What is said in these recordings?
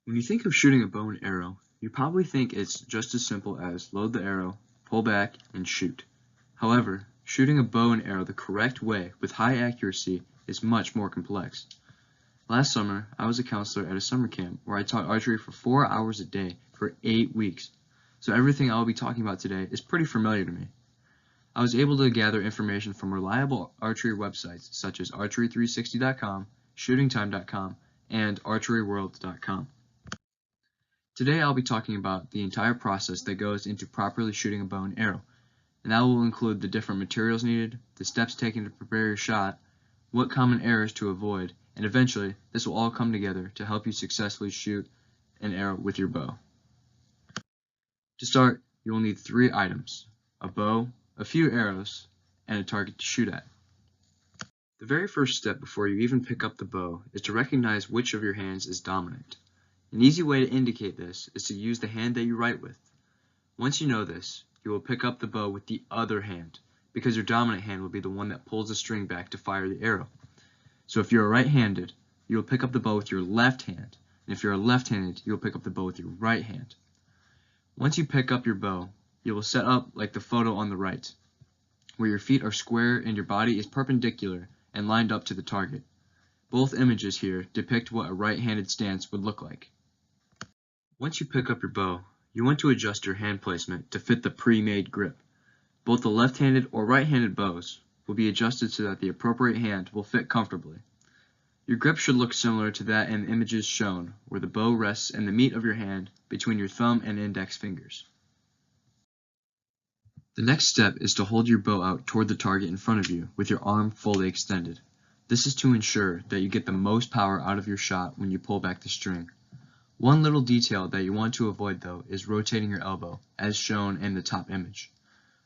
When you think of shooting a bow and arrow, you probably think it's just as simple as load the arrow, pull back, and shoot. However, shooting a bow and arrow the correct way with high accuracy is much more complex. Last summer, I was a counselor at a summer camp where I taught archery for 4 hours a day for 8 weeks, so everything I will be talking about today is pretty familiar to me. I was able to gather information from reliable archery websites such as archery360.com, shootingtime.com, and archeryworld.com. Today I'll be talking about the entire process that goes into properly shooting a bow and arrow, and that will include the different materials needed, the steps taken to prepare your shot, what common errors to avoid, and eventually this will all come together to help you successfully shoot an arrow with your bow. To start, you will need 3 items: a bow, a few arrows, and a target to shoot at. The very first step before you even pick up the bow is to recognize which of your hands is dominant. An easy way to indicate this is to use the hand that you write with. Once you know this, you will pick up the bow with the other hand, because your dominant hand will be the one that pulls the string back to fire the arrow. So if you're right-handed, you will pick up the bow with your left hand, and if you're left-handed, you will pick up the bow with your right hand. Once you pick up your bow, you will set up like the photo on the right, where your feet are square and your body is perpendicular and lined up to the target. Both images here depict what a right-handed stance would look like. Once you pick up your bow, you want to adjust your hand placement to fit the pre-made grip. Both the left-handed or right-handed bows will be adjusted so that the appropriate hand will fit comfortably. Your grip should look similar to that in the images shown, where the bow rests in the meat of your hand between your thumb and index fingers. The next step is to hold your bow out toward the target in front of you with your arm fully extended. This is to ensure that you get the most power out of your shot when you pull back the string. One little detail that you want to avoid though is rotating your elbow, as shown in the top image.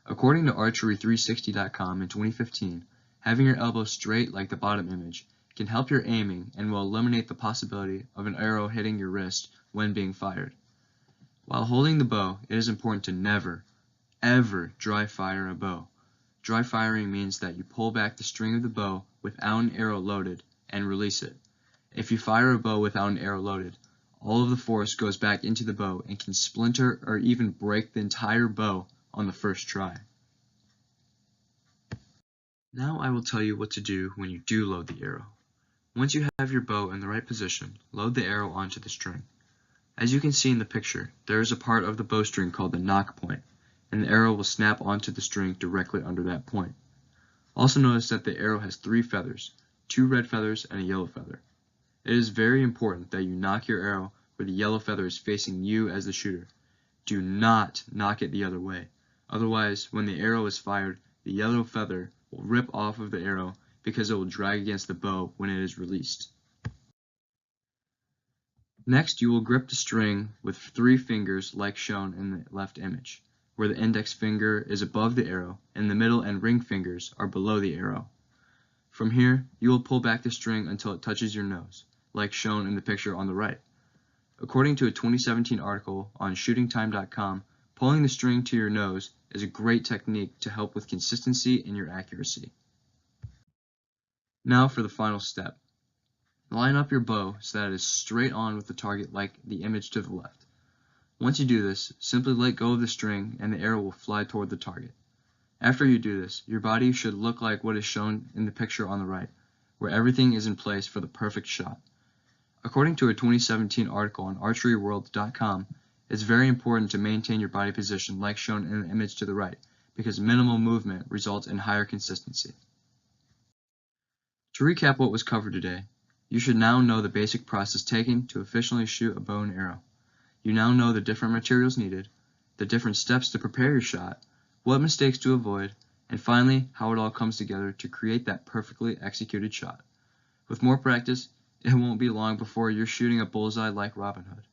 According to archery360.com in 2015, having your elbow straight like the bottom image can help your aiming and will eliminate the possibility of an arrow hitting your wrist when being fired. While holding the bow, it is important to never, ever dry fire a bow. Dry firing means that you pull back the string of the bow without an arrow loaded and release it. If you fire a bow without an arrow loaded, all of the force goes back into the bow and can splinter or even break the entire bow on the first try. Now I will tell you what to do when you do load the arrow. Once you have your bow in the right position, load the arrow onto the string. As you can see in the picture, there is a part of the bowstring called the nock point, and the arrow will snap onto the string directly under that point. Also notice that the arrow has 3 feathers, 2 red feathers and a yellow feather. It is very important that you nock your arrow where the yellow feather is facing you as the shooter. Do not nock it the other way. Otherwise, when the arrow is fired, the yellow feather will rip off of the arrow because it will drag against the bow when it is released. Next, you will grip the string with 3 fingers like shown in the left image, where the index finger is above the arrow and the middle and ring fingers are below the arrow. From here, you will pull back the string until it touches your nose, like shown in the picture on the right. According to a 2017 article on shootingtime.com, pulling the string to your nose is a great technique to help with consistency in your accuracy. Now for the final step. Line up your bow so that it is straight on with the target like the image to the left. Once you do this, simply let go of the string and the arrow will fly toward the target. After you do this, your body should look like what is shown in the picture on the right, where everything is in place for the perfect shot. According to a 2017 article on archeryworld.com, it's very important to maintain your body position like shown in the image to the right, because minimal movement results in higher consistency. To recap what was covered today, you should now know the basic process taken to efficiently shoot a bow and arrow. You now know the different materials needed, the different steps to prepare your shot, what mistakes to avoid, and finally how it all comes together to create that perfectly executed shot. With more practice, it won't be long before you're shooting a bullseye like Robin Hood.